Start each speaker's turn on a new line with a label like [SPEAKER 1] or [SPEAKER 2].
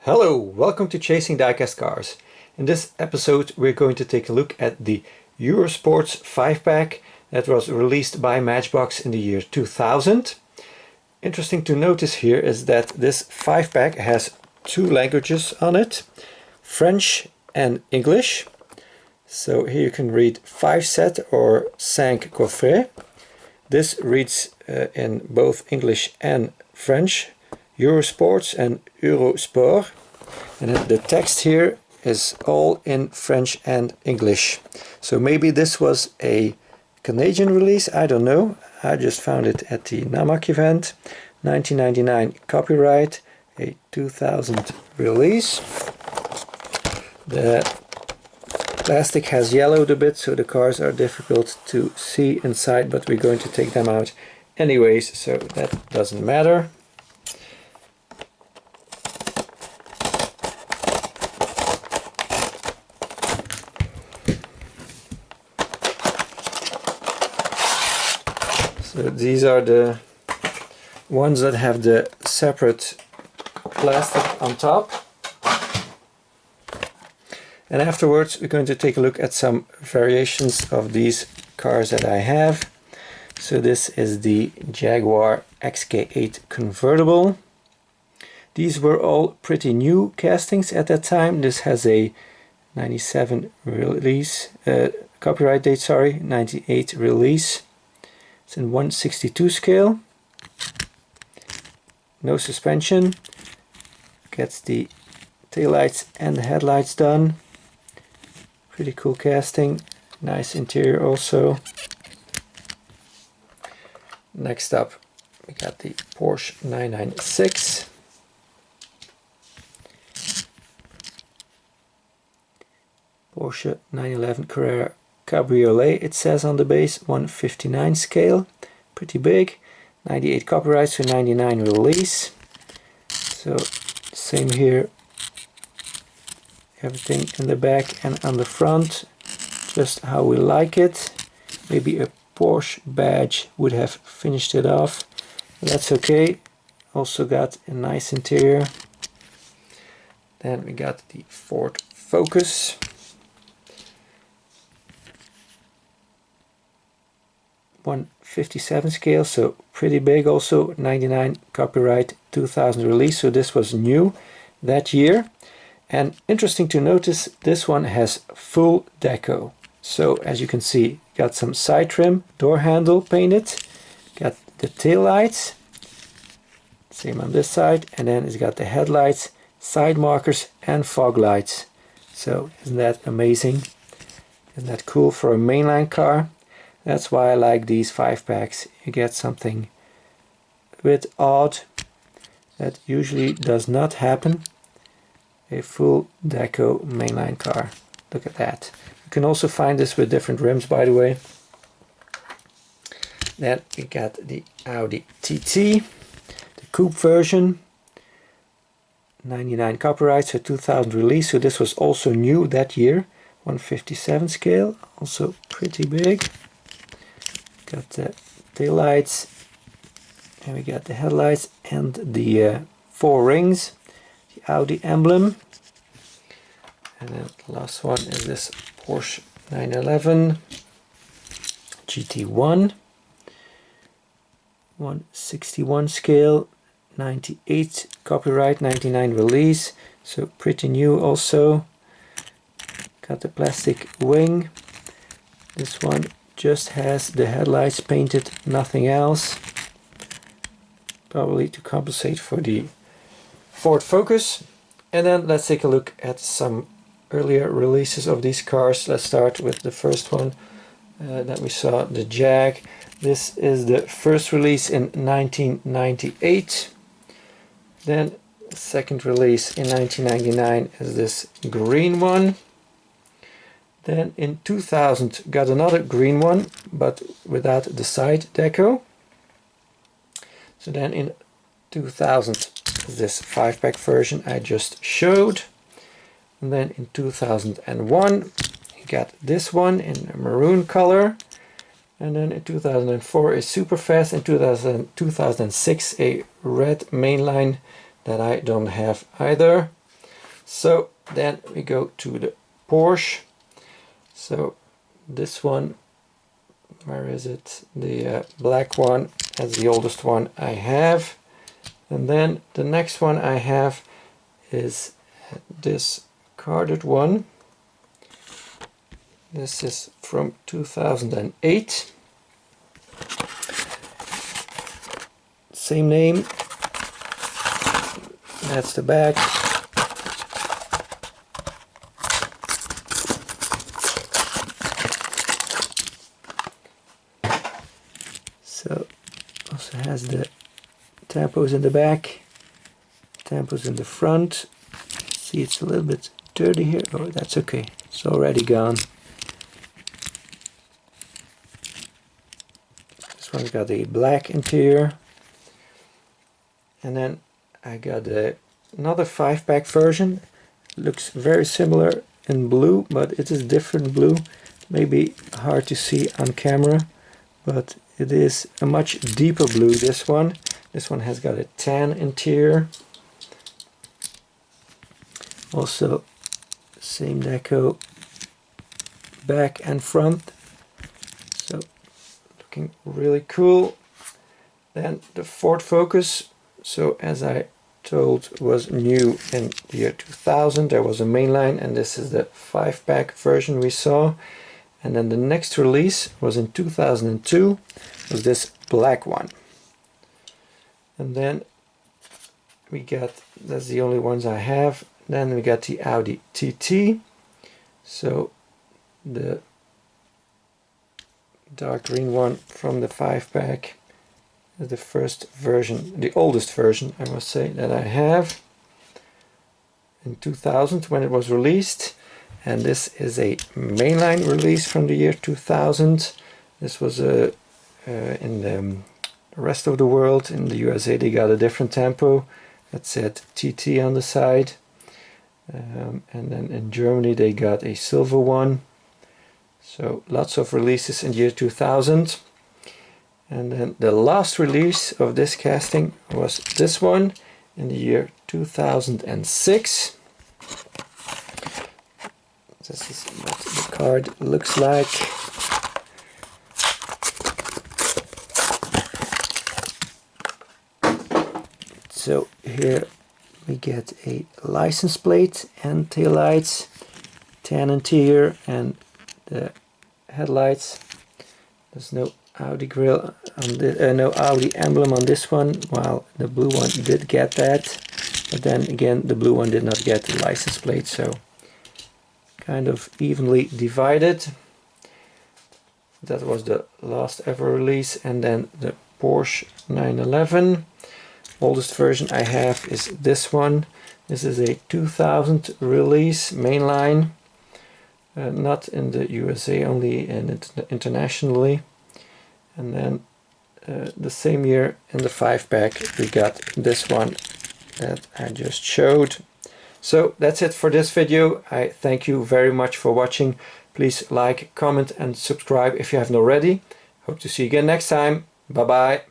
[SPEAKER 1] Hello, welcome to Chasing Diecast Cars. In this episode we're going to take a look at the Eurosports 5-pack that was released by Matchbox in the year 2000. Interesting to notice here is that this 5-pack has two languages on it, French and English. So here you can read 5-set or 5 coffret. This reads in both English and French, Eurosports and Eurosport. And the text here is all in French and English. So maybe this was a Canadian release, I don't know. I just found it at the NAMAC event. 1999 copyright, a 2000 release. The plastic has yellowed a bit, so the cars are difficult to see inside, but we're going to take them out anyways, so that doesn't matter. So these are the ones that have the separate plastic on top. And afterwards we're going to take a look at some variations of these cars that I have. So this is the Jaguar XK8 convertible. These were all pretty new castings at that time. This has a 97 release, copyright date, sorry, 98 release. It's in 1/62 scale. No suspension. Gets the taillights and the headlights done. Pretty cool casting. Nice interior also. Next up we got the Porsche 996. Porsche 911 Carrera Cabriolet, it says on the base, 159 scale, pretty big. 98 copyright, so 99 release. So same here, everything in the back and on the front, just how we like it. Maybe a Porsche badge would have finished it off, but that's okay. Also got a nice interior. Then we got the Ford Focus. 157 scale, so pretty big also. 99 copyright, 2000 release, so this was new that year. And interesting to notice, this one has full deco. So as you can see, got some side trim, door handle painted, got the tail lights, same on this side, and then it's got the headlights, side markers and fog lights. So isn't that amazing? Isn't that cool for a mainline car? That's why I like these 5-packs. You get something a bit odd that usually does not happen. A full deco mainline car. Look at that. You can also find this with different rims, by the way. Then we got the Audi TT, the coupe version. 99 copyright, so 2000 release. So this was also new that year. 157 scale, also pretty big. Got the tail lights, and we got the headlights and the 4 rings, the Audi emblem. And then the last one is this Porsche 911 GT1, 161 scale, 98 copyright, 99 release, so pretty new also. Got the plastic wing. This one just has the headlights painted, nothing else. Probably to compensate for the Ford Focus. And then let's take a look at some earlier releases of these cars. Let's start with the first one that we saw, the Jag. This is the first release in 1998. Then the second release in 1999 is this green one. Then in 2000 got another green one, but without the side deco. So then in 2000 this 5-pack version I just showed. And then in 2001 you got this one in a maroon color. And then in 2004 a Superfast. In 2006 a red mainline that I don't have either. So then we go to the Porsche. So this one, where is it? The black one, that's the oldest one I have. And then the next one I have is this carded one. This is from 2008. Same name. That's the back. So also has the tampos in the back, tampos in the front. See, it's a little bit dirty here. Oh, that's okay. It's already gone. This one's got a black interior. And then I got another 5-pack version. Looks very similar in blue, but it is different blue. Maybe hard to see on camera, but it is a much deeper blue, this one. This one has got a tan interior. Also same deco back and front. So looking really cool. Then the Ford Focus. So as I told, was new in the year 2000. There was a mainline, and this is the 5-pack version we saw. And then the next release was in 2002, was this black one. And then we got, that's the only ones I have. Then we got the Audi TT. So the dark green one from the 5-pack. The first version, the oldest version I must say, that I have, in 2000 when it was released. And this is a mainline release from the year 2000. This was in the rest of the world. In the USA they got a different tempo that said TT on the side, and then in Germany they got a silver one. So lots of releases in the year 2000. And then the last release of this casting was this one in the year 2006. This is what the card looks like. So here we get a license plate and taillights, tan interior, and the headlights. There's no Audi grille on the, no Audi emblem on this one, while the blue one did get that, but then again the blue one did not get the license plate, so kind of evenly divided. That was the last ever release. And then the Porsche 911, oldest version I have is this one. This is a 2000 release, mainline, not in the USA, only in internationally. And then the same year in the 5-pack we got this one that I just showed. So that's it for this video. I thank you very much for watching. Please like, comment and subscribe if you haven't already. Hope to see you again next time. Bye bye.